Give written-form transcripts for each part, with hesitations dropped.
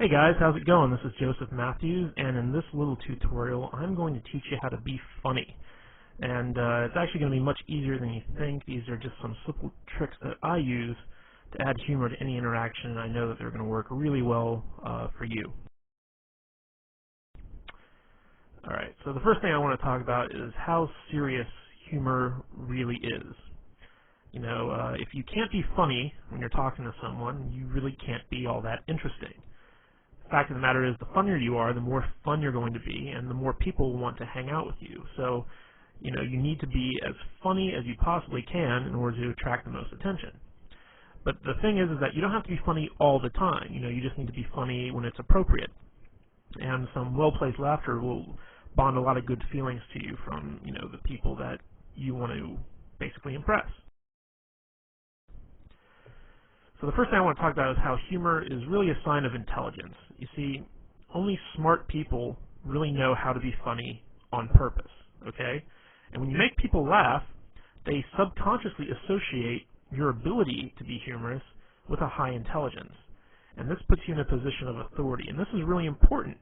Hey guys, how's it going? This is Joseph Matthews, and in this little tutorial I'm going to teach you how to be funny. And it's actually going to be much easier than you think. These are just some simple tricks that I use to add humor to any interaction, and I know that they're going to work really well for you. Alright, so the first thing I want to talk about is how serious humor really is. You know, if you can't be funny when you're talking to someone, you really can't be all that interesting. The fact of the matter is, the funnier you are, the more fun you're going to be, and the more people will want to hang out with you. So, you know, you need to be as funny as you possibly can in order to attract the most attention. But the thing is that you don't have to be funny all the time. You know, you just need to be funny when it's appropriate. And some well-placed laughter will bond a lot of good feelings to you from, you know, the people that you want to basically impress. So the first thing I want to talk about is how humor is really a sign of intelligence. You see, only smart people really know how to be funny on purpose, okay? And when you make people laugh, they subconsciously associate your ability to be humorous with a high intelligence. And this puts you in a position of authority. And this is really important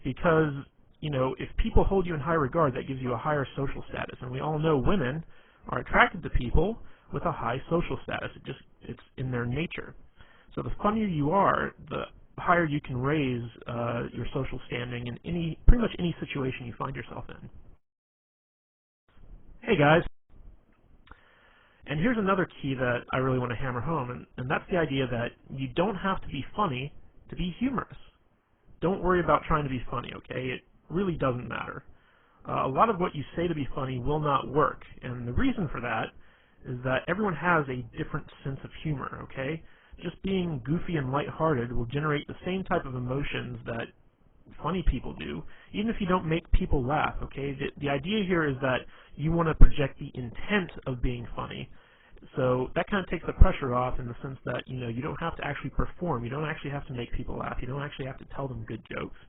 because, you know, if people hold you in high regard, that gives you a higher social status. And we all know women are attracted to people with a high social status. It's in their nature. So the funnier you are, the higher you can raise your social standing in pretty much any situation you find yourself in. Hey guys, and here's another key that I really want to hammer home, and that's the idea that you don't have to be funny to be humorous. Don't worry about trying to be funny, okay? It really doesn't matter. A lot of what you say to be funny will not work, and the reason for that is that everyone has a different sense of humor, okay? Just being goofy and lighthearted will generate the same type of emotions that funny people do, even if you don't make people laugh, okay? The idea here is that you want to project the intent of being funny, so that kind of takes the pressure off in the sense that, you know, you don't have to actually perform, you don't actually have to make people laugh, you don't actually have to tell them good jokes.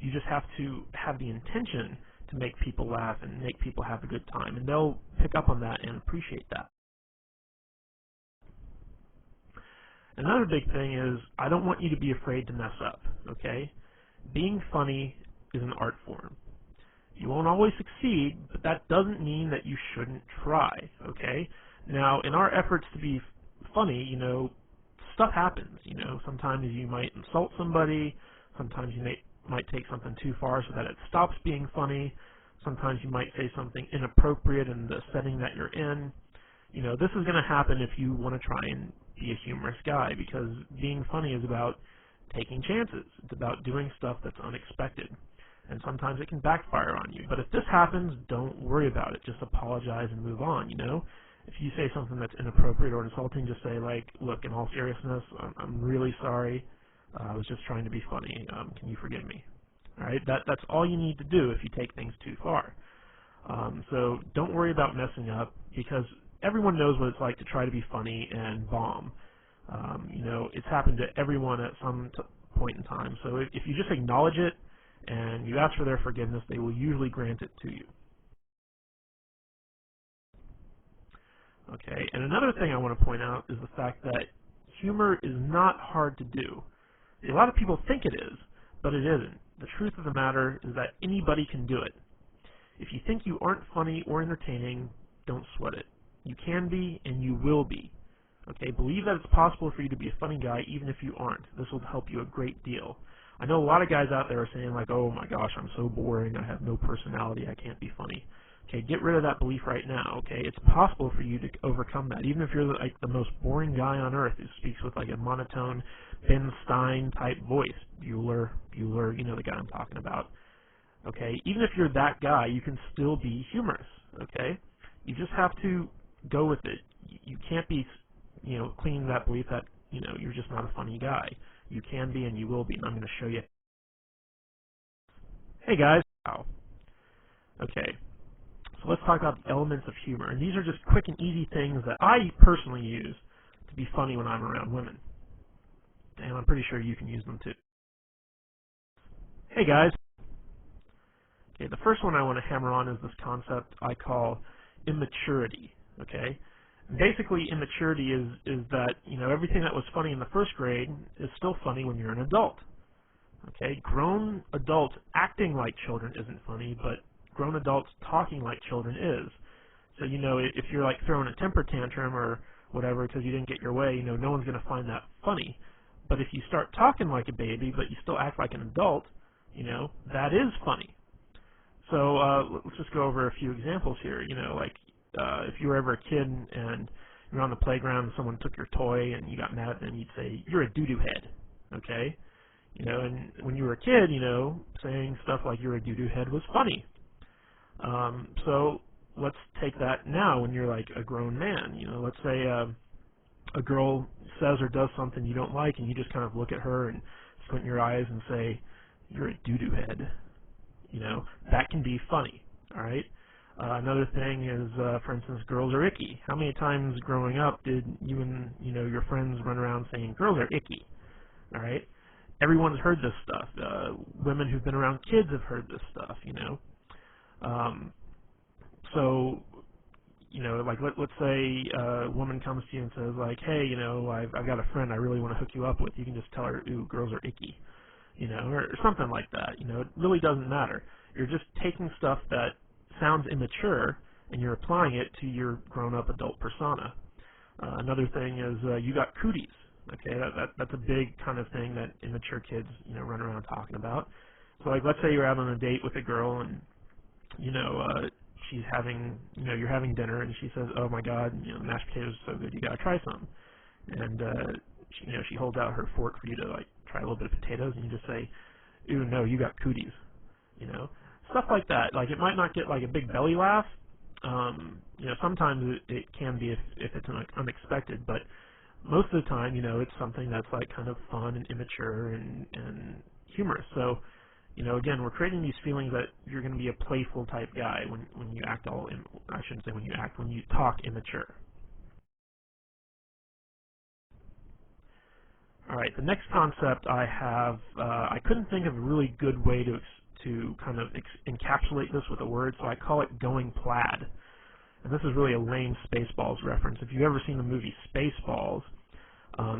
You just have to have the intention to make people laugh and make people have a good time, and they'll pick up on that and appreciate that. Another big thing is, I don't want you to be afraid to mess up, okay? Being funny is an art form. You won't always succeed, but that doesn't mean that you shouldn't try, okay? Now, in our efforts to be funny, you know, stuff happens, you know. Sometimes you might insult somebody, sometimes you might take something too far so that it stops being funny, sometimes you might say something inappropriate in the setting that you're in. You know, this is going to happen if you want to try and be a humorous guy, because being funny is about taking chances. It's about doing stuff that's unexpected. And sometimes it can backfire on you. But if this happens, don't worry about it. Just apologize and move on, you know? If you say something that's inappropriate or insulting, just say, like, look, in all seriousness, I'm really sorry. I was just trying to be funny. Can you forgive me? All right? That's all you need to do if you take things too far. So don't worry about messing up, because everyone knows what it's like to try to be funny and bomb. You know, it's happened to everyone at some point in time. So if you just acknowledge it and you ask for their forgiveness, they will usually grant it to you. Okay, and another thing I want to point out is the fact that humor is not hard to do. A lot of people think it is, but it isn't. The truth of the matter is that anybody can do it. If you think you aren't funny or entertaining, don't sweat it. You can be, and you will be. Okay, believe that it's possible for you to be a funny guy even if you aren't. This will help you a great deal. I know a lot of guys out there are saying, like, oh my gosh, I'm so boring, I have no personality, I can't be funny. Okay, get rid of that belief right now, okay? It's possible for you to overcome that, even if you're like the most boring guy on earth who speaks with like a monotone Ben Stein type voice. Bueller, you know the guy I'm talking about. Okay, even if you're that guy, you can still be humorous, okay? You just have to go with it. You can't be, you know, clinging to that belief that, you know, you're just not a funny guy. You can be, and you will be, and I'm going to show you. Hey guys. Wow. Okay, so let's talk about the elements of humor, and these are just quick and easy things that I personally use to be funny when I'm around women, and I'm pretty sure you can use them too. Hey guys. Okay, the first one I want to hammer on is this concept I call immaturity, okay? Basically, immaturity is that, you know, everything that was funny in the first grade is still funny when you're an adult. Okay, grown adults acting like children isn't funny, but grown adults talking like children is. So, if you're like throwing a temper tantrum or whatever because you didn't get your way, no one's going to find that funny. But if you start talking like a baby, but you still act like an adult, that is funny. So let's just go over a few examples here. If you were ever a kid and you're on the playground and someone took your toy and you got mad at them, you'd say, "You're a doo-doo head." Okay? And when you were a kid, saying stuff like "you're a doo-doo head" was funny. So let's take that now when you're like a grown man. Let's say a girl says or does something you don't like, and you just kind of look at her and squint your eyes and say, "You're a doo-doo head." That can be funny. All right. Another thing is, for instance, girls are icky. How many times growing up did you and your friends run around saying girls are icky? All right. Everyone's heard this stuff. Women who've been around kids have heard this stuff. So, like let's say a woman comes to you and says like, "Hey, I've got a friend I really want to hook you up with." You can just tell her, "Ooh, girls are icky," or something like that. It really doesn't matter. You're just taking stuff that sounds immature and you're applying it to your grown-up adult persona. Another thing is you got cooties. Okay, that's a big kind of thing that immature kids run around talking about. So like let's say you're out on a date with a girl and she's having you're having dinner and she says, "Oh my God, the mashed potatoes are so good, you gotta try some." And she holds out her fork for you to like try a little bit of potatoes, and you just say, "Ooh, no, you got cooties." Stuff like that. Like it might not get like a big belly laugh. Sometimes it can be if it's unexpected, but most of the time, it's something that's like kind of fun and immature and humorous. So, again, we're creating these feelings that you're going to be a playful type guy when you act I shouldn't say when you talk immature. All right, the next concept I have, I couldn't think of a really good way to kind of encapsulate this with a word, so I call it going plaid. And this is really a lame Spaceballs reference. If you've ever seen the movie Spaceballs,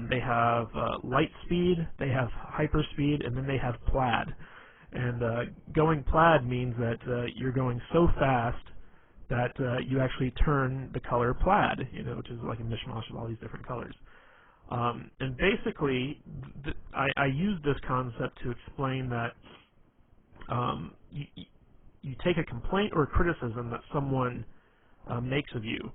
they have light speed, they have hyperspeed, and then they have plaid. And going plaid means that you're going so fast that you actually turn the color plaid, which is like a mishmash of all these different colors. And basically, I use this concept to explain that you take a complaint or a criticism that someone makes of you,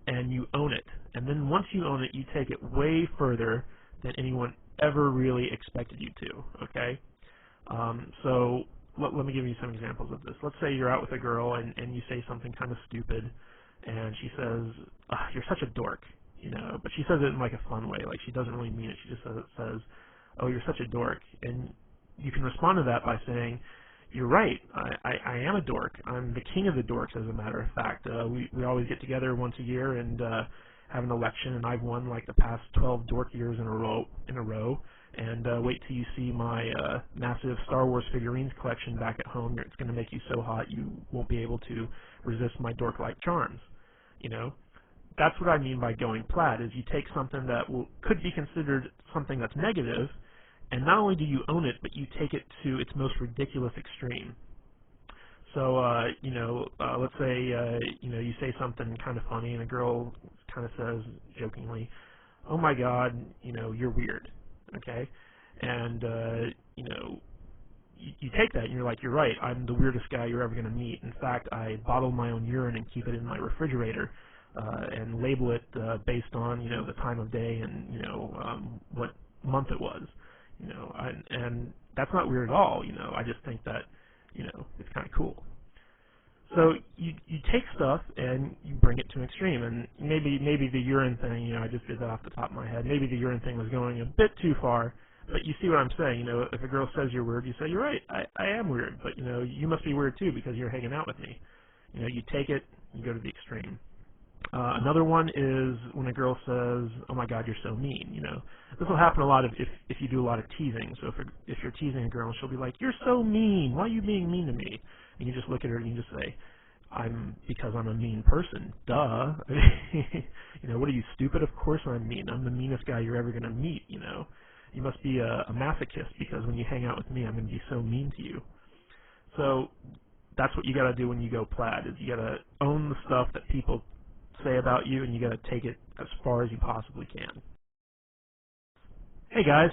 and you own it. And then once you own it, you take it way further than anyone ever really expected you to, okay? So let me give you some examples of this. Let's say you're out with a girl and you say something kind of stupid, and she says, "You're such a dork," but she says it in like a fun way. Like she doesn't really mean it. She just says, "Oh, you're such a dork." And you can respond to that by saying, "You're right. I am a dork. I'm the king of the dorks, as a matter of fact. We always get together once a year and have an election, and I've won like the past 12 dork years in a row. And wait till you see my massive Star Wars figurines collection back at home. It's going to make you so hot you won't be able to resist my dork-like charms." That's what I mean by going plaid, is you take something that could be considered something that's negative, and not only do you own it, but you take it to its most ridiculous extreme. So, let's say, you say something kind of funny, and a girl kind of says jokingly, "Oh my God, you're weird." Okay? And, you take that and you're like, "You're right, I'm the weirdest guy you're ever going to meet. In fact, I bottle my own urine and keep it in my refrigerator, and label it based on, the time of day and, what month it was." And that's not weird at all. I just think that, it's kind of cool. So you take stuff and you bring it to an extreme, and maybe the urine thing, I just did that off the top of my head. Maybe the urine thing was going a bit too far, but you see what I'm saying. If a girl says you're weird, you say, "You're right, I am weird, but you must be weird too because you're hanging out with me." You take it, you go to the extreme. Another one is when a girl says, "Oh my God, you're so mean." This will happen a lot if you do a lot of teasing. So if you're teasing a girl, she'll be like, "You're so mean. Why are you being mean to me?" And you just look at her and you just say, because I'm a mean person. Duh." What are you, stupid? Of course I'm mean. I'm the meanest guy you're ever going to meet, You must be a masochist because when you hang out with me, I'm going to be so mean to you. So that's what you got to do when you go plaid, is you got to own the stuff that people say about you, and you got to take it as far as you possibly can. Hey guys.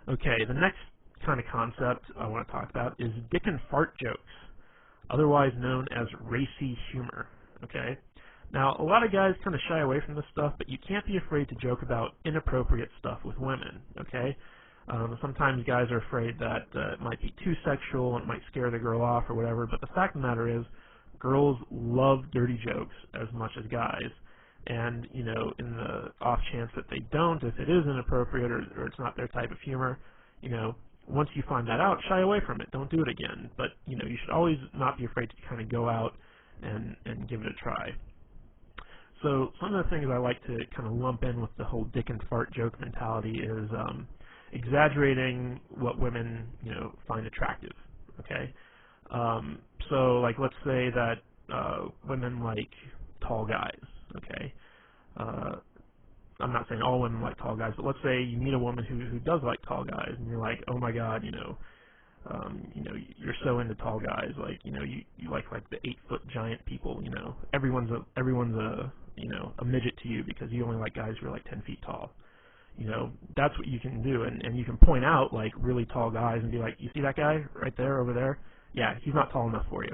Okay, the next kind of concept I want to talk about is dick and fart jokes, otherwise known as racy humor. Okay? Now, a lot of guys kind of shy away from this stuff, but you can't be afraid to joke about inappropriate stuff with women. Okay? Sometimes guys are afraid that it might be too sexual and it might scare the girl off or whatever, but the fact of the matter is, girls love dirty jokes as much as guys. And, you know, in the off chance that they don't, if it is inappropriate or it's not their type of humor, you know, once you find that out, shy away from it. Don't do it again. But, you know, you should always not be afraid to kind of go out and give it a try. So some of the things I like to kind of lump in with the whole dick and fart joke mentality is exaggerating what women, you know, find attractive. Okay? So, like, let's say that women like tall guys. Okay? I'm not saying all women like tall guys, but let's say you meet a woman who does like tall guys, and you're like, oh my god, you know, you're so into tall guys, like, you know, you like the 8-foot giant people, you know, everyone's a you know, a midget to you because you only like guys who are like 10 feet tall. You know, that's what you can do, and you can point out like really tall guys and be like, you see that guy right there over there? Yeah, he's not tall enough for you.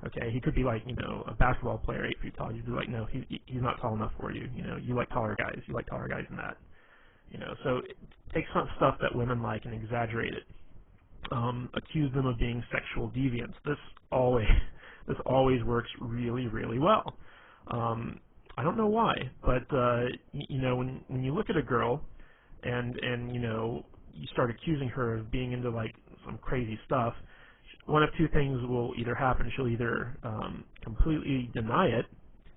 Okay, he could be like, you know, a basketball player 8 feet tall. You'd be like, no, he's not tall enough for you. You know, you like taller guys. You like taller guys than that. You know, so take some stuff that women like and exaggerate it. Accuse them of being sexual deviants. This always works really, really well. I don't know why, but you know, when you look at a girl and you know, you start accusing her of being into like some crazy stuff, one of two things will either happen. She'll either completely deny it,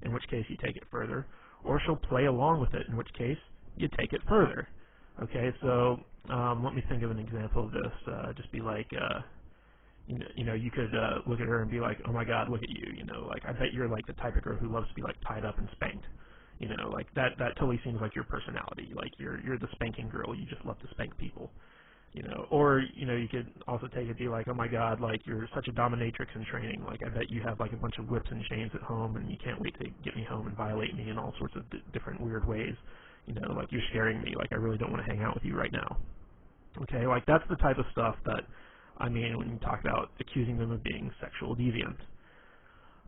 in which case you take it further, or she'll play along with it, in which case you take it further. Okay, so let me think of an example of this. Just be like, you know, you could look at her and be like, oh my god, look at you. You know, like, I bet you're like the type of girl who loves to be like tied up and spanked. You know, like that totally seems like your personality. Like you're the spanking girl. You just love to spank people. You know, or, you know, you could also take it and be like, oh my god, like, you're such a dominatrix in training. Like, I bet you have like a bunch of whips and chains at home and you can't wait to get me home and violate me in all sorts of different weird ways. You know, like, you're scaring me. Like, I really don't want to hang out with you right now. Okay, like, that's the type of stuff that I mean when you talk about accusing them of being sexual deviant.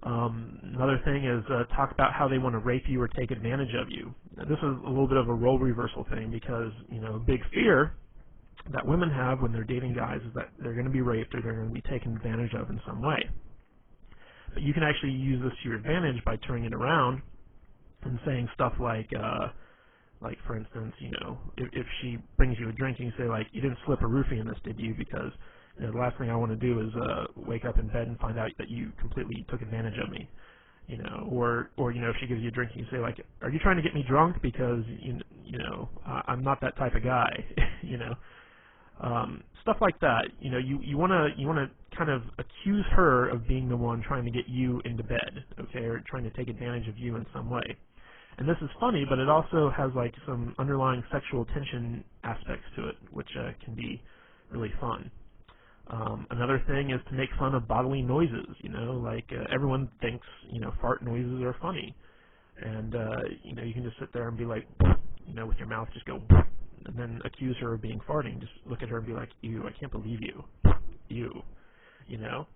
Another thing is talk about how they want to rape you or take advantage of you. Now, this is a little bit of a role reversal thing because, you know, a big fear that women have when they're dating guys is that they're going to be raped or they're going to be taken advantage of in some way. But you can actually use this to your advantage by turning it around and saying stuff like for instance, you know, if she brings you a drink and you say like, you didn't slip a roofie in this, did you? Because, you know, the last thing I want to do is wake up in bed and find out that you completely took advantage of me. You know, or you know, if she gives you a drink and you say like, are you trying to get me drunk? Because you know, I'm not that type of guy. You know. Stuff like that. You know, you want to kind of accuse her of being the one trying to get you into bed, okay, or trying to take advantage of you in some way. And this is funny, but it also has like some underlying sexual tension aspects to it, which can be really fun. Another thing is to make fun of bodily noises. You know, like everyone thinks, you know, fart noises are funny, and you know, you can just sit there and be like, you know, with your mouth just go, and then accuse her of being farting. Just look at her and be like, ew, I can't believe you. Ew. You know?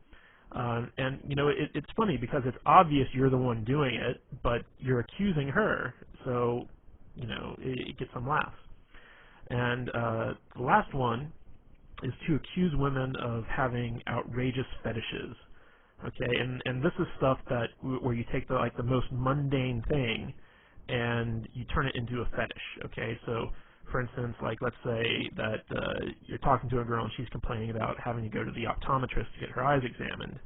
And, you know, it's funny because it's obvious you're the one doing it, but you're accusing her, so, you know, it gets some laughs. And the last one is to accuse women of having outrageous fetishes. Okay, and this is stuff that where you take the most mundane thing and you turn it into a fetish. Okay, so for instance, like let's say that you're talking to a girl and she's complaining about having to go to the optometrist to get her eyes examined,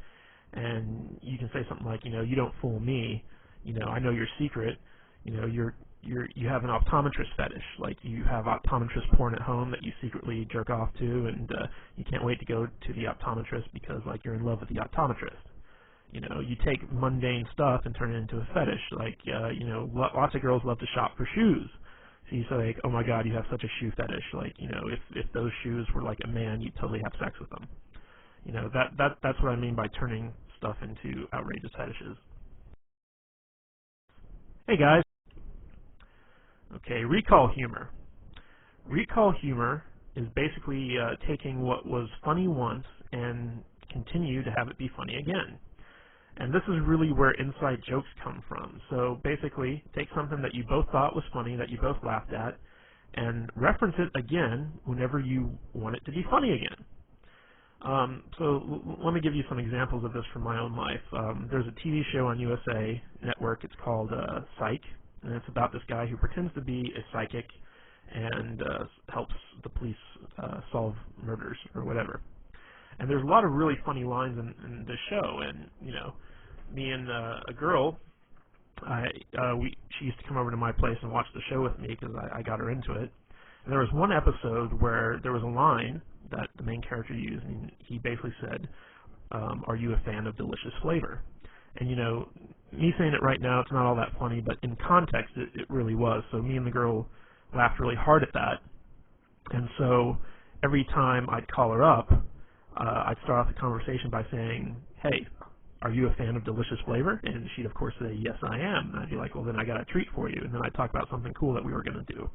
and you can say something like, you know, you don't fool me, you know, I know your secret, you know, you have an optometrist fetish, like you have optometrist porn at home that you secretly jerk off to, and you can't wait to go to the optometrist because like you're in love with the optometrist. You know, you take mundane stuff and turn it into a fetish. Like, you know, lots of girls love to shop for shoes. So you say like, oh my God, you have such a shoe fetish. Like, you know, if those shoes were like a man, you'd totally have sex with them. You know, that's what I mean by turning stuff into outrageous fetishes. Hey guys. Okay, recall humor. Recall humor is basically taking what was funny once and continue to have it be funny again. And this is really where inside jokes come from. So basically, take something that you both thought was funny, that you both laughed at, and reference it again whenever you want it to be funny again. Let me give you some examples of this from my own life. There's a TV show on USA Network. It's called Psych, and it's about this guy who pretends to be a psychic and helps the police solve murders or whatever. And there's a lot of really funny lines in this show. And you know, me and a girl, she used to come over to my place and watch the show with me because I got her into it. And there was one episode where there was a line that the main character used, and he basically said, "Are you a fan of delicious flavor?" And you know, me saying it right now, it's not all that funny, but in context, it really was. So me and the girl laughed really hard at that. And so every time I'd call her up, I'd start off the conversation by saying, "Hey, are you a fan of delicious flavor?" And she'd of course say, "Yes, I am." And I'd be like, "Well, then I got a treat for you." And then I'd talk about something cool that we were going to do.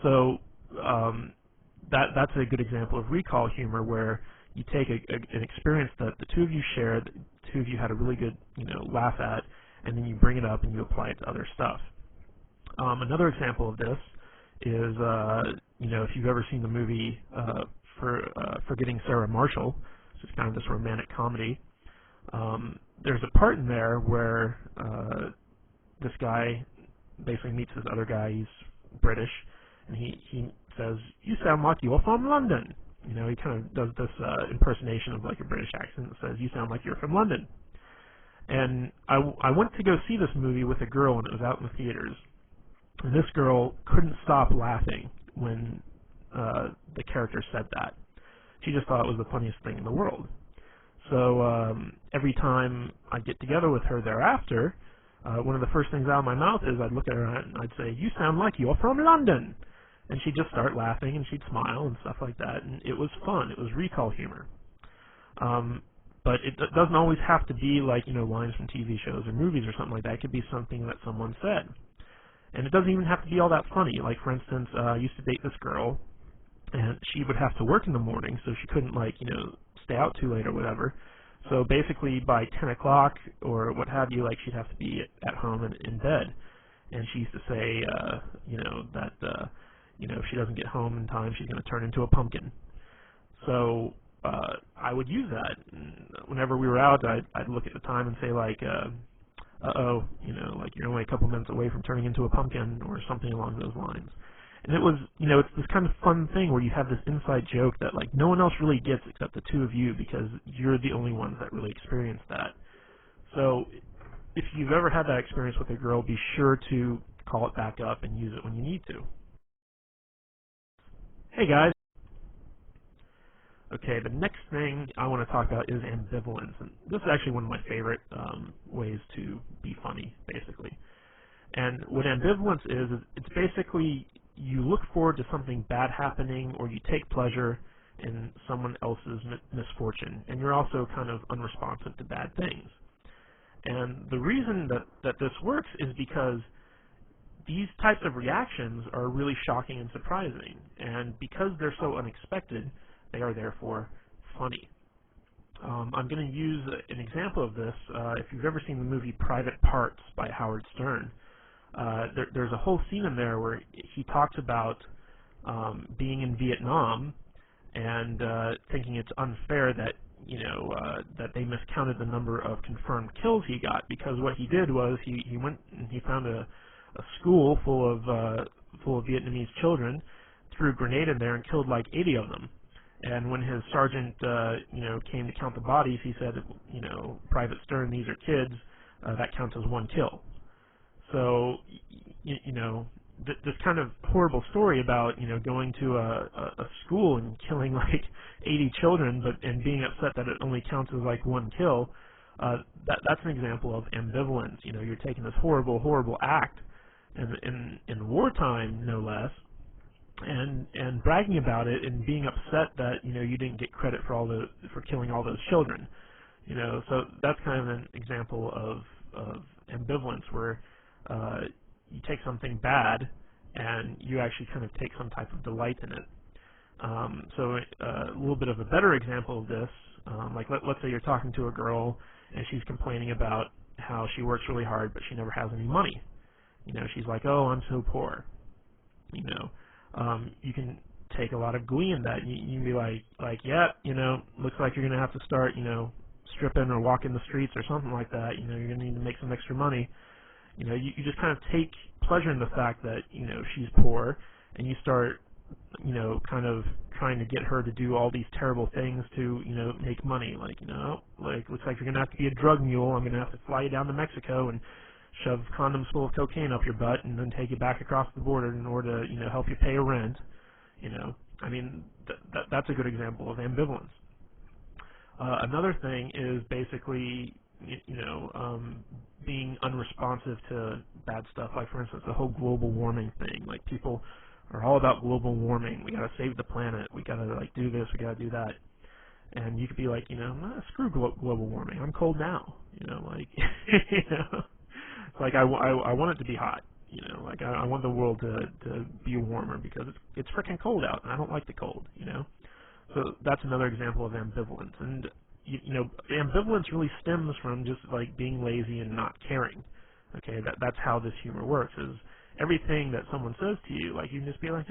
So that's a good example of recall humor, where you take an experience that the two of you shared, the two of you had a really good, you know, laugh at, and then you bring it up and you apply it to other stuff. Another example of this is, you know, if you've ever seen the movie Forgetting Sarah Marshall, which is kind of this romantic comedy, there's a part in there where this guy basically meets this other guy. He's British, and he says, "You sound like you're from London." You know, he kind of does this impersonation of like a British accent that says, "You sound like you're from London." And I went to go see this movie with a girl, and it was out in the theaters. And this girl couldn't stop laughing when the character said that. She just thought it was the funniest thing in the world. So every time I'd get together with her thereafter, one of the first things out of my mouth is I'd look at her and I'd say, "You sound like you're from London." And she'd just start laughing and she'd smile and stuff like that. And it was fun. It was recall humor. But it doesn't always have to be like, you know, lines from TV shows or movies or something like that. It could be something that someone said. And it doesn't even have to be all that funny. Like, for instance, I used to date this girl, and she would have to work in the morning, so she couldn't, like, you know, stay out too late or whatever. So basically by 10 o'clock or what have you, like, she'd have to be at home and in bed. And she used to say, you know, that, you know, if she doesn't get home in time, she's going to turn into a pumpkin. So I would use that. And whenever we were out, I'd look at the time and say, like, uh-oh, you know, like you're only a couple minutes away from turning into a pumpkin or something along those lines. And it was, you know, it's this kind of fun thing where you have this inside joke that, like, no one else really gets except the two of you because you're the only ones that really experience that. So if you've ever had that experience with a girl, be sure to call it back up and use it when you need to. Hey, guys. Okay, the next thing I want to talk about is ambivalence. And this is actually one of my favorite ways to be funny, basically. And what ambivalence is it's basically you look forward to something bad happening or you take pleasure in someone else's misfortune. And you're also kind of unresponsive to bad things. And the reason that this works is because these types of reactions are really shocking and surprising. And because they're so unexpected, they are therefore funny. I'm going to use an example of this. If you've ever seen the movie Private Parts by Howard Stern, there's a whole scene in there where he talks about being in Vietnam and thinking it's unfair that, you know, that they miscounted the number of confirmed kills he got, because what he did was he went and he found a school full of Vietnamese children, threw a grenade in there and killed like 80 of them. And when his sergeant, you know, came to count the bodies, he said, you know, Private Stern, these are kids. That counts as one kill. So, you know, this kind of horrible story about, you know, going to a school and killing like 80 children, and being upset that it only counts as like one kill. That's an example of ambivalence. You know, you're taking this horrible, horrible act and in wartime, no less, and bragging about it and being upset that you didn't get credit for killing all those children. So that's kind of an example of ambivalence, where you take something bad and you actually kind of take some type of delight in it. So a little bit of a better example of this, like let's say you're talking to a girl and she's complaining about how she works really hard but she never has any money. She's like, oh, I'm so poor. You can take a lot of glee in that. You can be like, yeah, looks like you're gonna have to start, stripping or walking the streets or something like that. You're gonna need to make some extra money. You just kind of take pleasure in the fact that she's poor, and you start kind of trying to get her to do all these terrible things to make money. Like looks like you're gonna have to be a drug mule. I'm gonna have to fly you down to Mexico and shove condoms full of cocaine up your butt and then take you back across the border in order to help you pay a rent. I mean, that's a good example of ambivalence. Another thing is basically being unresponsive to bad stuff. Like, for instance, the whole global warming thing. Like, people are all about global warming. We gotta save the planet. We gotta do this. We gotta do that. And you could be like, screw global warming. I'm cold now. It's like I want it to be hot. I want the world to be warmer because it's freaking cold out, and I don't like the cold. So that's another example of ambivalence. And ambivalence really stems from just being lazy and not caring. Okay, that's how this humor works. Is everything that someone says to you, you can just be like,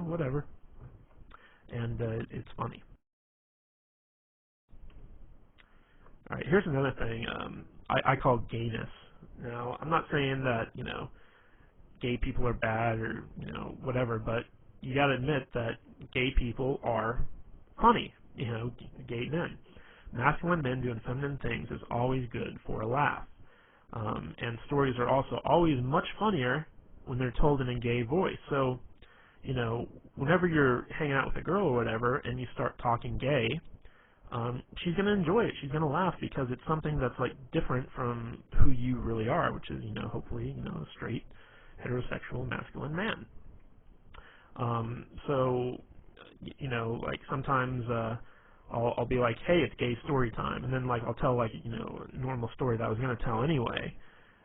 whatever, and it's funny. All right, here's another thing I call gayness. Now, I'm not saying that gay people are bad or whatever, but you got to admit that gay people are funny. Gay men, masculine men doing feminine things is always good for a laugh. And stories are also always much funnier when they're told in a gay voice. So, whenever you're hanging out with a girl or whatever, and you start talking gay, she's going to enjoy it. She's going to laugh because it's something that's different from who you really are, which is, hopefully, a straight, heterosexual, masculine man. So, sometimes I'll be like, hey, it's gay story time, and then I'll tell a normal story that I was going to tell anyway,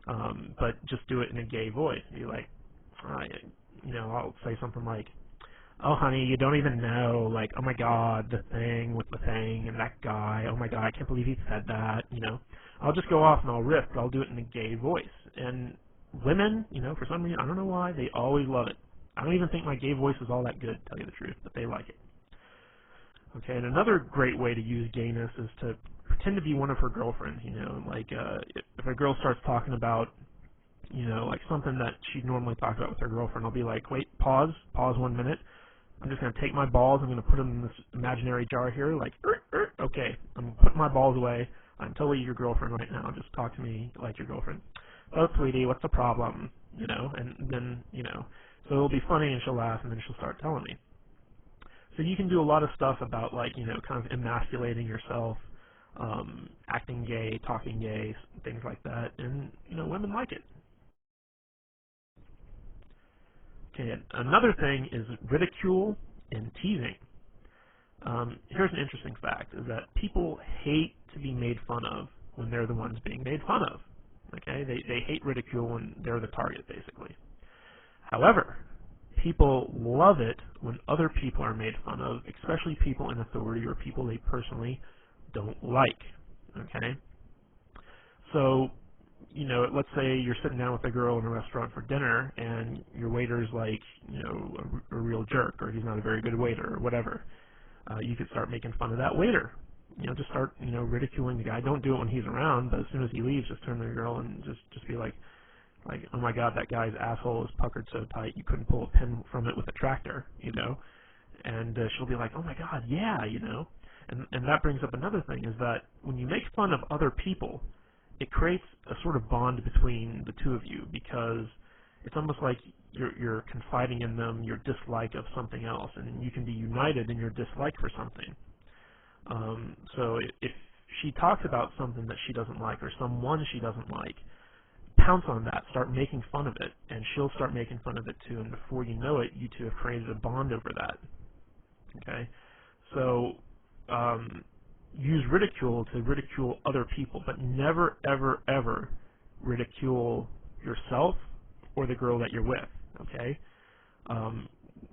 but just do it in a gay voice. Be like, I'll say something like, oh, honey, you don't even know, oh my God, the thing with the thing and that guy, oh my God, I can't believe he said that, I'll just go off and I'll riff, but I'll do it in a gay voice. And women, for some reason, I don't know why, they always love it. I don't even think my gay voice is all that good, to tell you the truth, but they like it. Okay, and another great way to use gayness is to pretend to be one of her girlfriends, if a girl starts talking about, something that she'd normally talk about with her girlfriend, I'll be like, wait, pause 1 minute. I'm just going to take my balls, I'm going to put them in this imaginary jar here, okay, I'm putting my balls away, I'm totally your girlfriend right now, just talk to me like your girlfriend. Oh, sweetie, what's the problem? And then, so it'll be funny and she'll laugh and then she'll start telling me. So you can do a lot of stuff about, kind of emasculating yourself, acting gay, talking gay, things like that, and, women like it. Okay, another thing is ridicule and teasing. Here's an interesting fact, is that people hate to be made fun of when they're the ones being made fun of. Okay, they hate ridicule when they're the target, basically. However, people love it when other people are made fun of, especially people in authority or people they personally don't like. Okay? So, let's say you're sitting down with a girl in a restaurant for dinner and your waiter's a real jerk, or he's not a very good waiter or whatever. You could start making fun of that waiter. Just start, ridiculing the guy. Don't do it when he's around, but as soon as he leaves, just turn to the girl and just be like, oh my God, that guy's asshole is puckered so tight you couldn't pull a pin from it with a tractor, and she'll be like, oh my God, yeah, and that brings up another thing, is that when you make fun of other people, it creates a sort of bond between the two of you, because it's almost like you're confiding in them your dislike of something else, and you can be united in your dislike for something. So if she talks about something that she doesn't like or someone she doesn't like, pounce on that, start making fun of it, and she'll start making fun of it too, and before you know it, you two have created a bond over that. Okay? So, use ridicule to ridicule other people, but never, ever, ever ridicule yourself or the girl that you're with. Okay?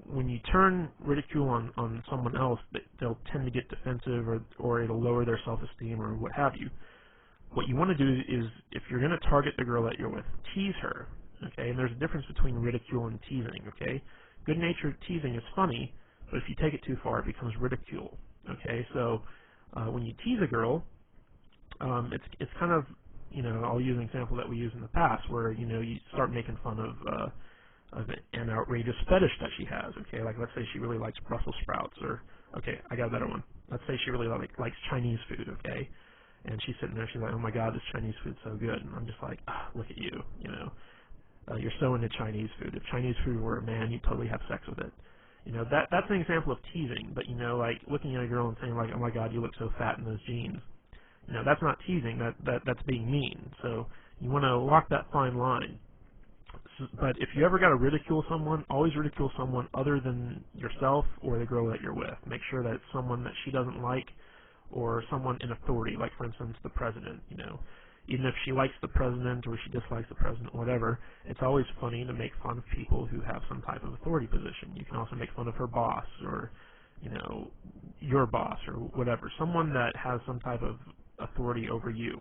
When you turn ridicule on someone else, they'll tend to get defensive, or it'll lower their self-esteem or what have you. What you want to do is, if you're going to target the girl that you're with, tease her. Okay? And there's a difference between ridicule and teasing. Okay? Good-natured teasing is funny, but if you take it too far, it becomes ridicule. Okay? So when you tease a girl, it's kind of, I'll use an example that we used in the past, where you start making fun of an outrageous fetish that she has. Okay, like let's say she really likes Brussels sprouts, or okay, I got a better one. Let's say she really likes Chinese food. Okay, and she's sitting there, she's like, oh my God, this Chinese food's so good, and I'm just like, look at you, you're so into Chinese food. If Chinese food were a man, you'd totally have sex with it. That's an example of teasing. But like looking at a girl and saying like, oh my God, you look so fat in those jeans. That's not teasing. That's being mean. So you want to walk that fine line. But if you ever got to ridicule someone, always ridicule someone other than yourself or the girl that you're with. Make sure that it's someone that she doesn't like, or someone in authority, like for instance the president. Even if she likes the president or she dislikes the president, whatever, it's always funny to make fun of people who have some type of authority position. You can also make fun of her boss, or your boss, or whatever. Someone that has some type of authority over you.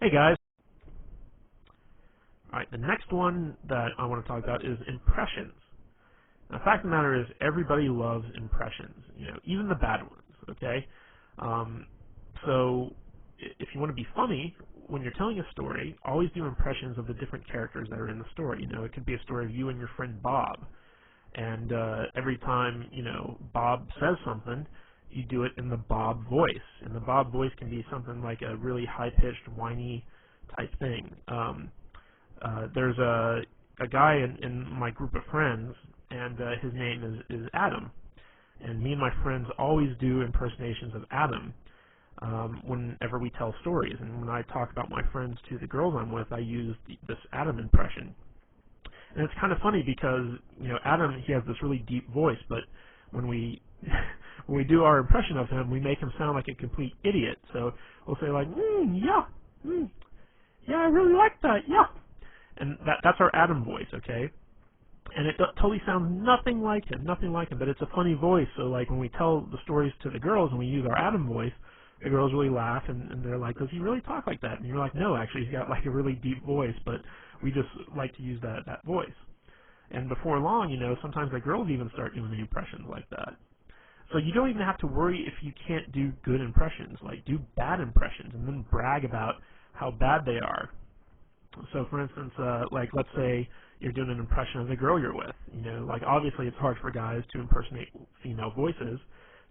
Hey guys. Alright, the next one that I want to talk about is impressions. Now, the fact of the matter is, everybody loves impressions, even the bad ones, okay? So, if you want to be funny, when you're telling a story, always do impressions of the different characters that are in the story. It could be a story of you and your friend Bob, and every time, Bob says something, you do it in the Bob voice. And the Bob voice can be something like a really high-pitched, whiny type thing. There's a guy in my group of friends, and his name is Adam. And me and my friends always do impersonations of Adam whenever we tell stories. And when I talk about my friends to the girls I'm with, I use this Adam impression. And it's kind of funny because, Adam, he has this really deep voice, but when we when we do our impression of him, we make him sound like a complete idiot. So we'll say like, yeah, I really like that, yeah. And that's our Adam voice, okay? And it totally sounds nothing like him, but it's a funny voice. So like when we tell the stories to the girls and we use our Adam voice, the girls really laugh, and they're like, does he really talk like that? And you're like, no, actually he's got like a really deep voice, but we just like to use that voice. And before long, sometimes the girls even start doing the impressions like that. So you don't even have to worry if you can't do good impressions. Like, do bad impressions and then brag about how bad they are. So for instance, like let's say you're doing an impression of the girl you're with. Like obviously it's hard for guys to impersonate female voices,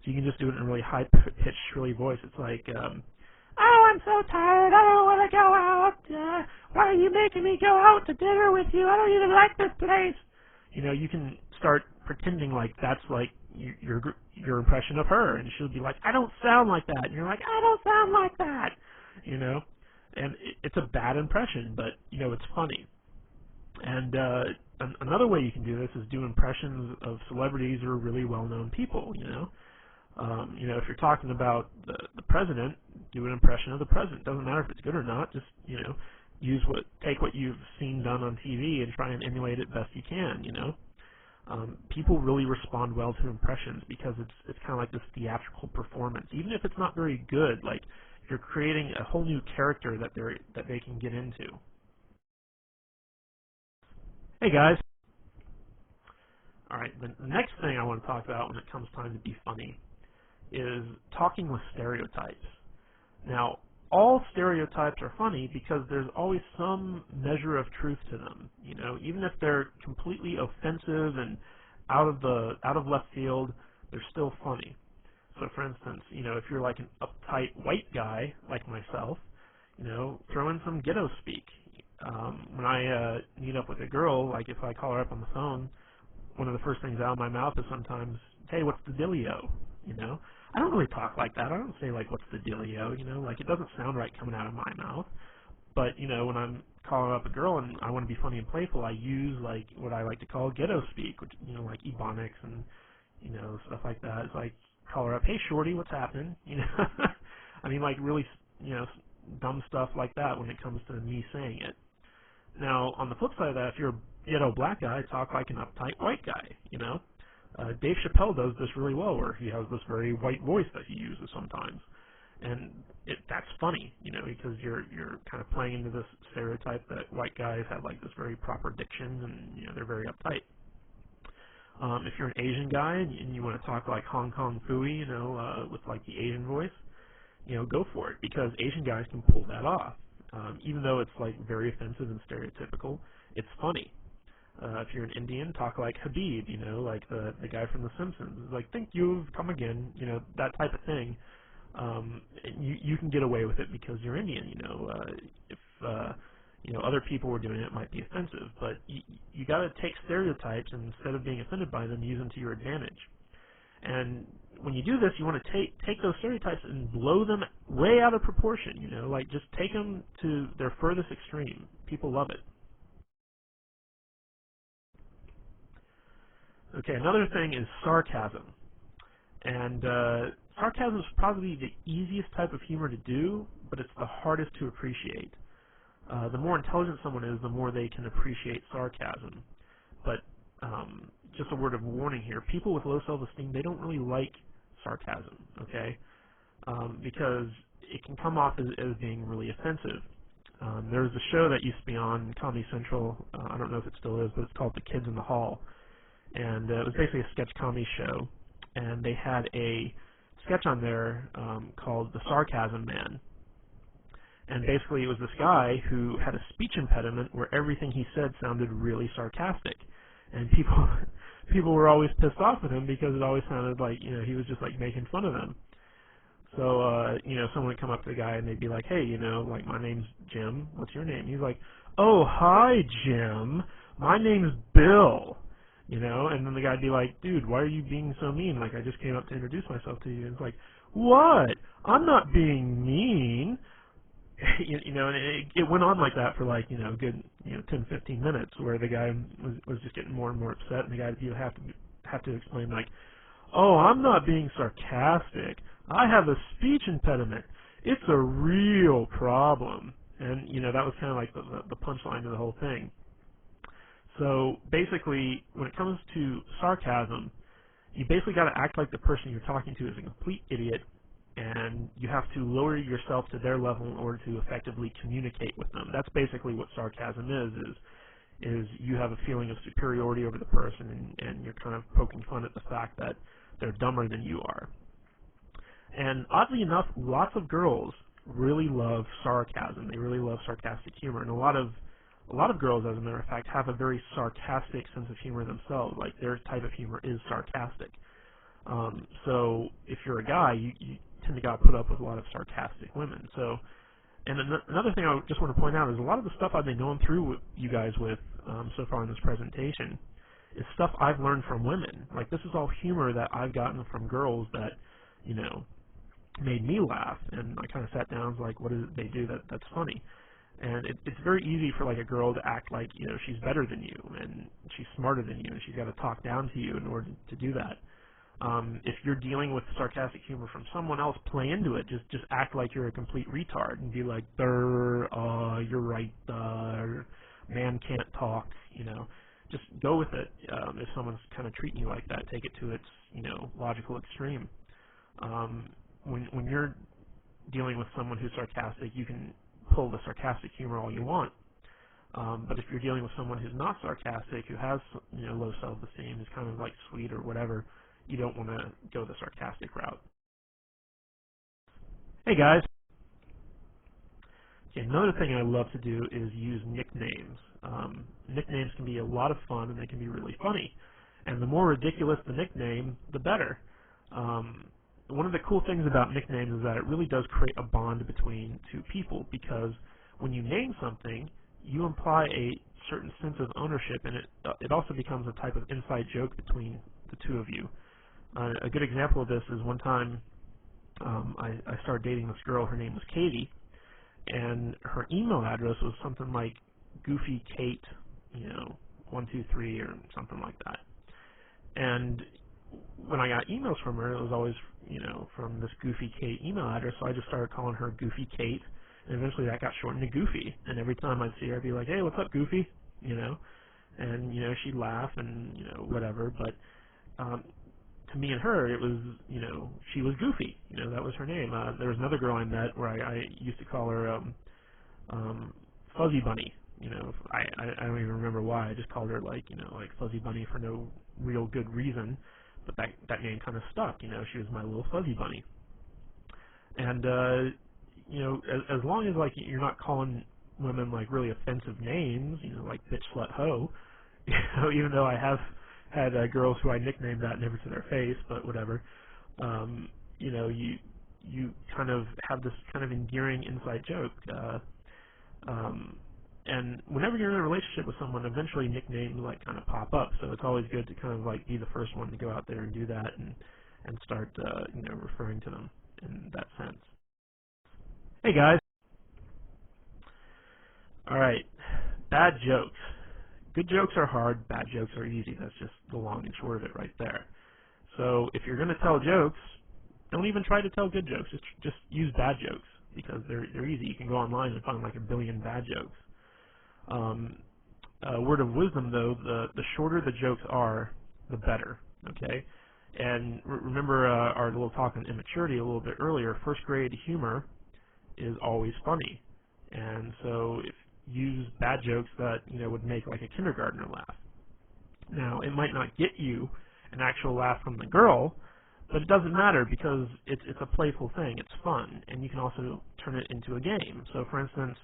so you can just do it in a really high-pitched, shrilly voice. It's like, oh, I'm so tired, I don't want to go out. Why are you making me go out to dinner with you? I don't even like this place. You can start pretending like that's like your impression of her, and she'll be like, I don't sound like that. And you're like, I don't sound like that. And it's a bad impression, but, it's funny. And another way you can do this is do impressions of celebrities or really well-known people, if you're talking about the president, do an impression of the president. Doesn't matter if it's good or not, just, take what you've seen done on TV and try and emulate it best you can, People really respond well to impressions because it's kind of like this theatrical performance. Even if it's not very good, like, you're creating a whole new character that they can get into. Hey guys. Alright, the next thing I want to talk about when it comes time to be funny is talking with stereotypes. Now, all stereotypes are funny because there's always some measure of truth to them. Even if they're completely offensive and out of left field, they're still funny. So for instance, if you're like an uptight white guy like myself, throw in some ghetto speak. When I meet up with a girl, like if I call her up on the phone, one of the first things out of my mouth is sometimes, hey, what's the dealio? I don't really talk like that. I don't say like, what's the dealio? Like it doesn't sound right coming out of my mouth. But, when I'm calling up a girl and I want to be funny and playful, I use, like, what I like to call ghetto speak, which, like ebonics and, stuff like that. It's like, call her up, hey, shorty, what's happening? I mean, like, really, dumb stuff like that when it comes to me saying it. Now, on the flip side of that, if you're a ghetto black guy, talk like an uptight white guy, Dave Chappelle does this really well, where he has this very white voice that he uses sometimes. And that's funny, because you're kind of playing into this stereotype that white guys have like this very proper diction and they're very uptight. If you're an Asian guy and you want to talk like Hong Kong Phooey, with like the Asian voice, go for it, because Asian guys can pull that off. Even though it's like very offensive and stereotypical, it's funny. If you're an Indian, talk like Habib, like the guy from The Simpsons, like thank you, come again, that type of thing. You can get away with it because you're Indian. If other people were doing it, it might be offensive, but you got to take stereotypes and instead of being offended by them, use them to your advantage. And when you do this, you want to take those stereotypes and blow them way out of proportion. Like just take them to their furthest extreme. People love it. Okay, another thing is sarcasm. And sarcasm is probably the easiest type of humor to do, but it's the hardest to appreciate. The more intelligent someone is, the more they can appreciate sarcasm. But just a word of warning here, people with low self-esteem, they don't really like sarcasm, okay? Because it can come off as being really offensive. There was a show that used to be on Comedy Central, I don't know if it still is, but it's called The Kids in the Hall. And it was basically a sketch comedy show. And they had a sketch on there called The Sarcasm Man. And basically it was this guy who had a speech impediment where everything he said sounded really sarcastic. And people were always pissed off at him because it always sounded like, he was just like making fun of them. So, someone would come up to the guy and they'd be like, hey, like my name's Jim, what's your name? He's like, oh, hi, Jim, my name's Bill. And then the guy'd be like, dude, why are you being so mean? Like, I just came up to introduce myself to you. And it's like, what? I'm not being mean. And it went on like that for like, good, 10, 15 minutes where the guy was just getting more and more upset, and the guy would have to explain like, oh, I'm not being sarcastic. I have a speech impediment. It's a real problem. And, that was kind of like the punchline to the whole thing. So basically, when it comes to sarcasm, you basically got to act like the person you're talking to is a complete idiot, and you have to lower yourself to their level in order to effectively communicate with them. That's basically what sarcasm is you have a feeling of superiority over the person, and you're kind of poking fun at the fact that they're dumber than you are. And oddly enough, lots of girls really love sarcasm. They really love sarcastic humor, and a lot of girls, as a matter of fact, have a very sarcastic sense of humor themselves. Like, their type of humor is sarcastic. So if you're a guy, you tend to got put up with a lot of sarcastic women. So, and another thing I just want to point out is a lot of the stuff I've been going through with you guys with so far in this presentation is stuff I've learned from women. Like, this is all humor that I've gotten from girls that, made me laugh. And I kind of sat down and was like, what is it they do that's funny? And it's very easy for like a girl to act like, she's better than you and she's smarter than you, and she's got to talk down to you in order to do that. If you're dealing with sarcastic humor from someone else, play into it. Just act like you're a complete retard and be like, you're right, man can't talk, Just go with it. If someone's kind of treating you like that, take it to its, logical extreme. When you're dealing with someone who's sarcastic, you can pull the sarcastic humor all you want. But if you're dealing with someone who's not sarcastic, who has low self-esteem, is kind of like sweet or whatever, you don't want to go the sarcastic route. Hey guys. Okay, another thing I love to do is use nicknames. Nicknames can be a lot of fun, and they can be really funny. And the more ridiculous the nickname, the better. One of the cool things about nicknames is that it really does create a bond between two people, because when you name something, you imply a certain sense of ownership, and it also becomes a type of inside joke between the two of you. A good example of this is one time I started dating this girl. Her name was Katie, and her email address was something like Goofy Kate, 123 or something like that. And when I got emails from her, it was always, from this Goofy Kate email address, so I just started calling her Goofy Kate, and eventually that got shortened to Goofy. And every time I'd see her, I'd be like, "Hey, what's up, Goofy?" And she'd laugh and whatever. But to me and her, it was, she was Goofy. That was her name. There was another girl I met where I used to call her Fuzzy Bunny. I don't even remember why. I just called her like Fuzzy Bunny for no real good reason, but that name kind of stuck. She was my little Fuzzy Bunny. And as long as like you're not calling women like really offensive names, like bitch, slut, hoe, even though I have had girls who I nicknamed that never to their face, but whatever. You kind of have this kind of endearing inside joke. And whenever you're in a relationship with someone, eventually nicknames like kind of pop up. So it's always good to kind of like be the first one to go out there and do that and start referring to them in that sense. Hey guys. All right. Bad jokes. Good jokes are hard. Bad jokes are easy. That's just the long and short of it right there. So if you're going to tell jokes, don't even try to tell good jokes. Just use bad jokes because they're easy. You can go online and find like a billion bad jokes. Word of wisdom, though, the shorter the jokes are, the better, okay? And remember our little talk on immaturity a little bit earlier, first grade humor is always funny. And so if you use bad jokes that, would make like a kindergartner laugh. Now, it might not get you an actual laugh from the girl, but it doesn't matter because it's a playful thing. It's fun, and you can also turn it into a game. So, for instance,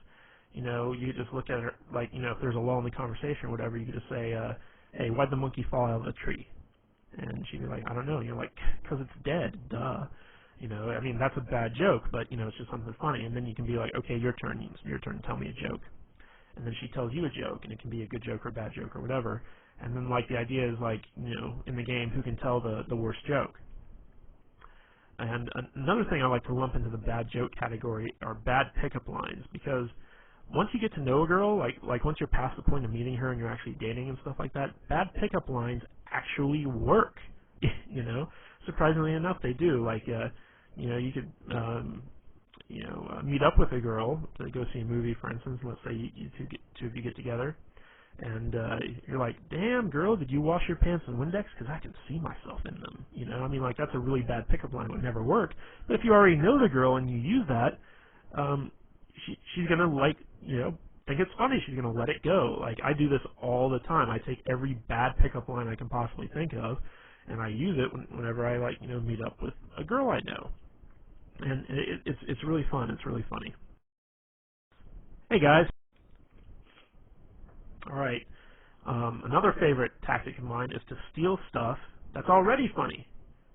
you just look at it like, if there's a lull in the conversation or whatever, you could just say, "Hey, why'd the monkey fall out of the tree?" And she'd be like, "I don't know." And you're like, "'Cause it's dead, duh." I mean, that's a bad joke, but, it's just something funny. And then you can be like, "Okay, your turn. It's your turn. Tell me a joke." And then she tells you a joke, and it can be a good joke or a bad joke or whatever. And then, like, the idea is, like, in the game, who can tell the worst joke. And another thing I like to lump into the bad joke category are bad pickup lines, because once you get to know a girl, like once you're past the point of meeting her and you're actually dating and stuff like that, bad pickup lines actually work. Surprisingly enough, they do. Like, you could, meet up with a girl to go see a movie, for instance. Let's say you two of you get together, and you're like, "Damn, girl, did you wash your pants in Windex? Because I can see myself in them." I mean, like, that's a really bad pickup line. It would never work. But if you already know the girl and you use that, she's gonna think it's funny. She's gonna let it go. Like, I do this all the time. I take every bad pickup line I can possibly think of, and I use it whenever I meet up with a girl I know, and it's really fun. It's really funny. Hey guys. All right. Another favorite tactic of mine is to steal stuff that's already funny.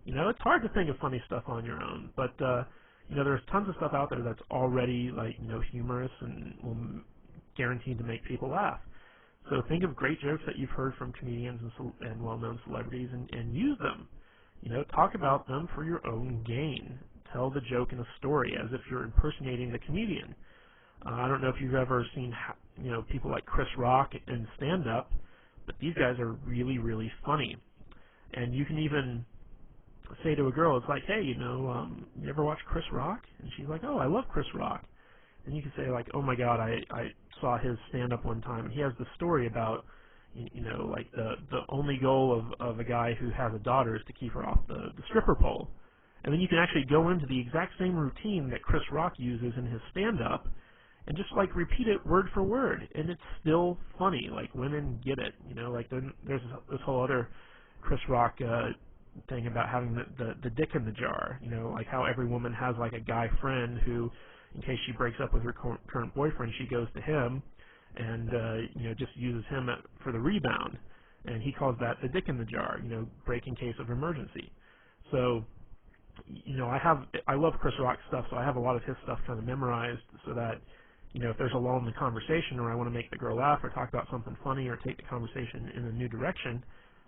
It's hard to think of funny stuff on your own, but there's tons of stuff out there that's already humorous and will guaranteed to make people laugh. So think of great jokes that you've heard from comedians and well-known celebrities and use them. Talk about them for your own gain. Tell the joke in a story as if you're impersonating the comedian. I don't know if you've ever seen people like Chris Rock in stand-up, but these guys are really, really funny. And you can even say to a girl, it's like, "Hey, you ever watch Chris Rock?" And she's like, "Oh, I love Chris Rock." And you can say like, "Oh my God, I saw his stand-up one time, and he has this story about, like the only goal of a guy who has a daughter is to keep her off the stripper pole." And then you can actually go into the exact same routine that Chris Rock uses in his stand-up, and just like repeat it word for word, and it's still funny. Like, women get it. Like there's this whole other Chris Rock thing about having the dick in the jar. Like how every woman has like a guy friend who, in case she breaks up with her current boyfriend, she goes to him and just uses him for the rebound, and he calls that the dick in the jar. Break in case of emergency. So I love Chris Rock stuff, so I have a lot of his stuff kind of memorized so that if there's a lull in the conversation or I want to make the girl laugh or talk about something funny or take the conversation in a new direction,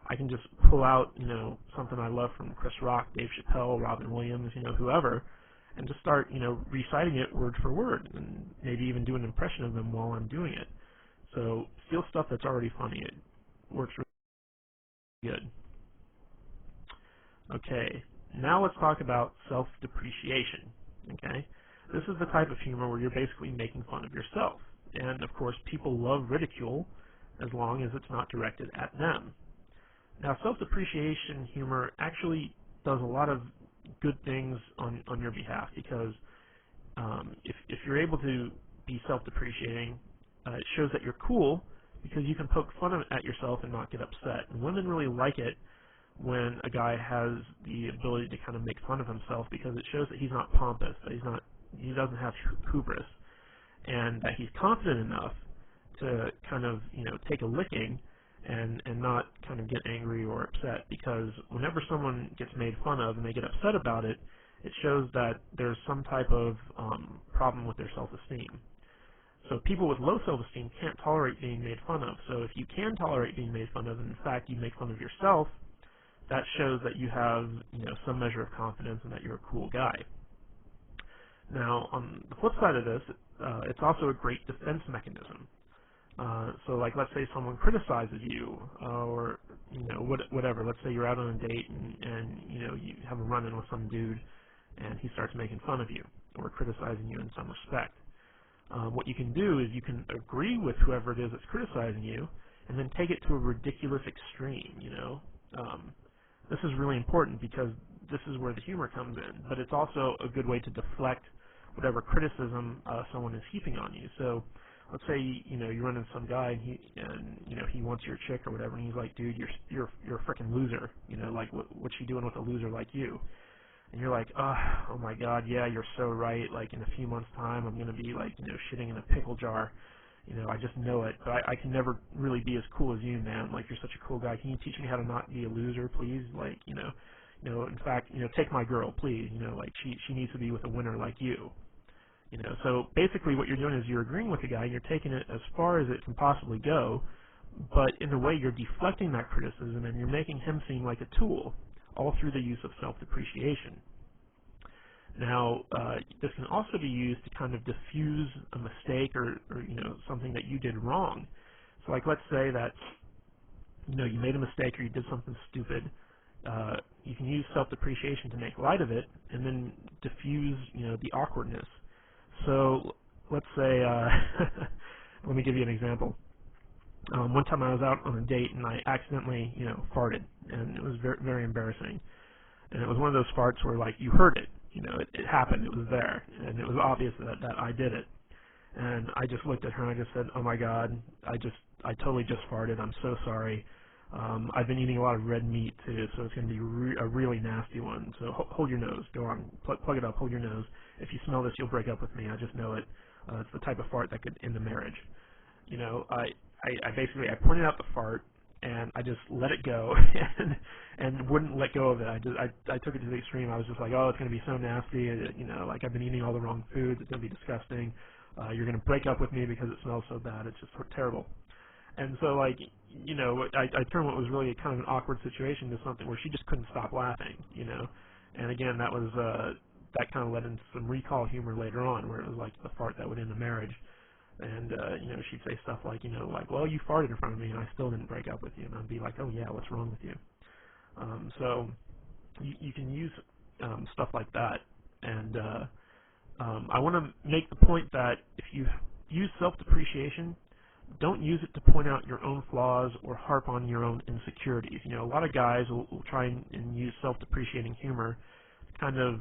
I can just pull out something I love from Chris Rock, Dave Chappelle, Robin Williams, whoever, and just start, reciting it word for word, and maybe even do an impression of them while I'm doing it. So steal stuff that's already funny. It works really good. Okay, now let's talk about self-depreciation. Okay, this is the type of humor where you're basically making fun of yourself. And of course, people love ridicule as long as it's not directed at them. Now, self-depreciation humor actually does a lot of good things on your behalf, because if you're able to be self-depreciating, it shows that you're cool, because you can poke fun at yourself and not get upset. And women really like it when a guy has the ability to kind of make fun of himself, because it shows that he's not pompous, that he doesn't have hubris, and that he's confident enough to kind of, take a licking and not kind of get angry or upset. Because whenever someone gets made fun of and they get upset about it, it shows that there's some type of problem with their self-esteem. So people with low self-esteem can't tolerate being made fun of. So if you can tolerate being made fun of, and in fact you make fun of yourself, that shows that you have, some measure of confidence and that you're a cool guy. Now, on the flip side of this, it's also a great defense mechanism. So, like, let's say someone criticizes you, or whatever. Let's say you're out on a date and you have a run-in with some dude, and he starts making fun of you or criticizing you in some respect. What you can do is you can agree with whoever it is that's criticizing you, and then take it to a ridiculous extreme. This is really important, because this is where the humor comes in, but it's also a good way to deflect whatever criticism someone is heaping on you. So let's say you run into some guy and he wants your chick or whatever, and he's like, dude, you're a freaking loser. Like what's she doing with a loser like you? And you're like, oh my God, yeah, you're so right. Like in a few months' time, I'm gonna be like shitting in a pickle jar. I just know it, but I can never really be as cool as you, man. Like, you're such a cool guy. Can you teach me how to not be a loser, please? Like, in fact, take my girl, please. Like, she needs to be with a winner like you. So basically what you're doing is you're agreeing with the guy, and you're taking it as far as it can possibly go, but in a way you're deflecting that criticism, and you're making him seem like a tool, all through the use of self-depreciation. Now, this can also be used to kind of diffuse a mistake or something that you did wrong. So, like, let's say that you made a mistake or you did something stupid. You can use self-depreciation to make light of it and then diffuse the awkwardness. So, let's say, let me give you an example. One time I was out on a date and I accidentally farted, and it was very, very embarrassing. And it was one of those farts where, like, you heard it. It happened. It was there. And it was obvious that I did it. And I just looked at her and I just said, oh, my God, I totally just farted. I'm so sorry. I've been eating a lot of red meat, too, so it's going to be a really nasty one. So hold your nose. Go on. Plug it up. Hold your nose. If you smell this, you'll break up with me. I just know it. It's the type of fart that could end a marriage. I basically pointed out the fart, and I just let it go and wouldn't let go of it. I took it to the extreme. I was just like, oh, it's going to be so nasty. Like, I've been eating all the wrong foods. It's going to be disgusting. You're going to break up with me because it smells so bad. It's just terrible. And so, like, I turned what was really kind of an awkward situation to something where she just couldn't stop laughing, And again, that was that kind of led into some recall humor later on, where it was like the fart that would end a marriage. And, she'd say stuff like, well, you farted in front of me and I still didn't break up with you. And I'd be like, oh, yeah, what's wrong with you? So you can use stuff like that. And I want to make the point that if you use self-depreciation, don't use it to point out your own flaws or harp on your own insecurities. A lot of guys will try and use self-depreciating humor to kind of,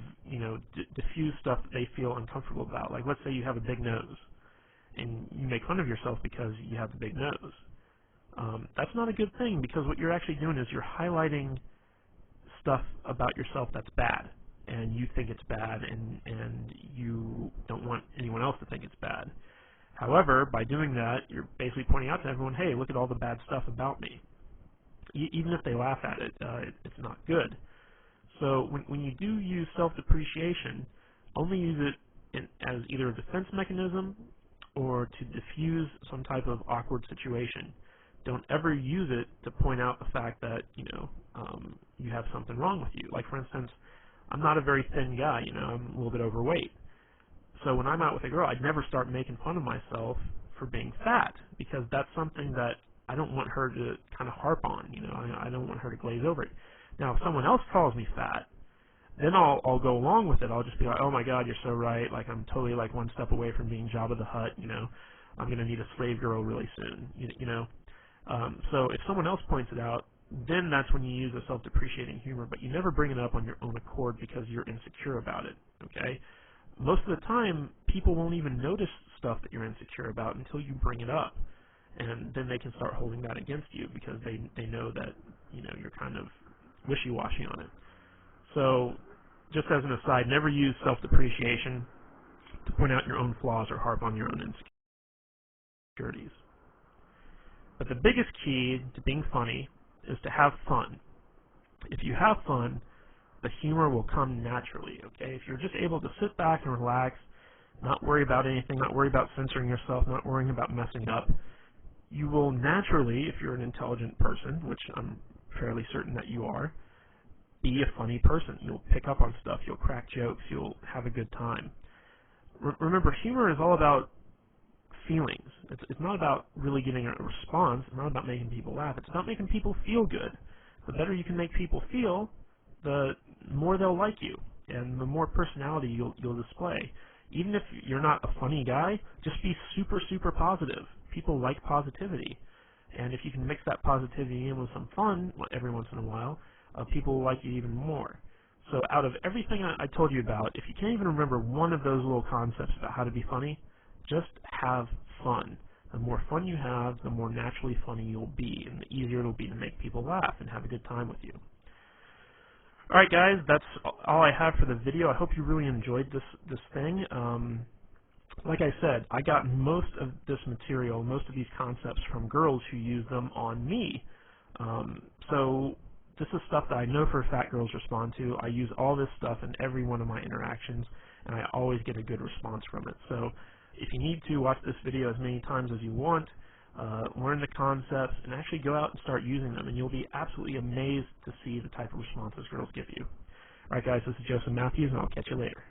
diffuse stuff that they feel uncomfortable about. Like, let's say you have a big nose, and you make fun of yourself because you have a big nose. That's not a good thing, because what you're actually doing is you're highlighting stuff about yourself that's bad, and you think it's bad, and you don't want anyone else to think it's bad. However, by doing that, you're basically pointing out to everyone, hey, look at all the bad stuff about me. Even if they laugh at it, it's not good. So when you do use self-depreciation, only use it as either a defense mechanism or to diffuse some type of awkward situation. Don't ever use it to point out the fact that you have something wrong with you. Like, for instance, I'm not a very thin guy, you know, I'm a little bit overweight. So when I'm out with a girl, I'd never start making fun of myself for being fat, because that's something that I don't want her to kind of harp on, you know, I don't want her to glaze over it. Now, if someone else calls me fat, then I'll go along with it. I'll just be like, oh my God, you're so right. Like, I'm totally like one step away from being Jabba the Hutt, you know. I'm going to need a slave girl really soon, you know. So if someone else points it out, then that's when you use a self-depreciating humor, but you never bring it up on your own accord because you're insecure about it, okay? Most of the time, people won't even notice stuff that you're insecure about until you bring it up, and then they can start holding that against you because they know that, you know, you're kind of wishy-washy on it. So, just as an aside, never use self-depreciation to point out your own flaws or harp on your own insecurities. But the biggest key to being funny is to have fun. If you have fun, the humor will come naturally, okay? If you're just able to sit back and relax, not worry about anything, not worry about censoring yourself, not worrying about messing up, you will naturally, if you're an intelligent person, which I'm fairly certain that you are, be a funny person. You'll pick up on stuff, you'll crack jokes, you'll have a good time. Remember, humor is all about feelings. It's not about really getting a response. It's not about making people laugh. It's about making people feel good. The better you can make people feel, the more they'll like you, and the more personality you'll display. Even if you're not a funny guy, just be super, super positive. People like positivity. And if you can mix that positivity in with some fun every once in a while, people will like you even more. So out of everything I told you about, if you can't even remember one of those little concepts about how to be funny, just have fun. The more fun you have, the more naturally funny you'll be, and the easier it'll be to make people laugh and have a good time with you. Alright guys, that's all I have for the video. I hope you really enjoyed this thing. Like I said, I got most of this material, most of these concepts from girls who use them on me. So this is stuff that I know for a fact girls respond to. I use all this stuff in every one of my interactions, and I always get a good response from it. So if you need to, watch this video as many times as you want, learn the concepts, and actually go out and start using them, and you'll be absolutely amazed to see the type of responses girls give you. Alright guys, this is Joseph Matthews, and I'll catch you later.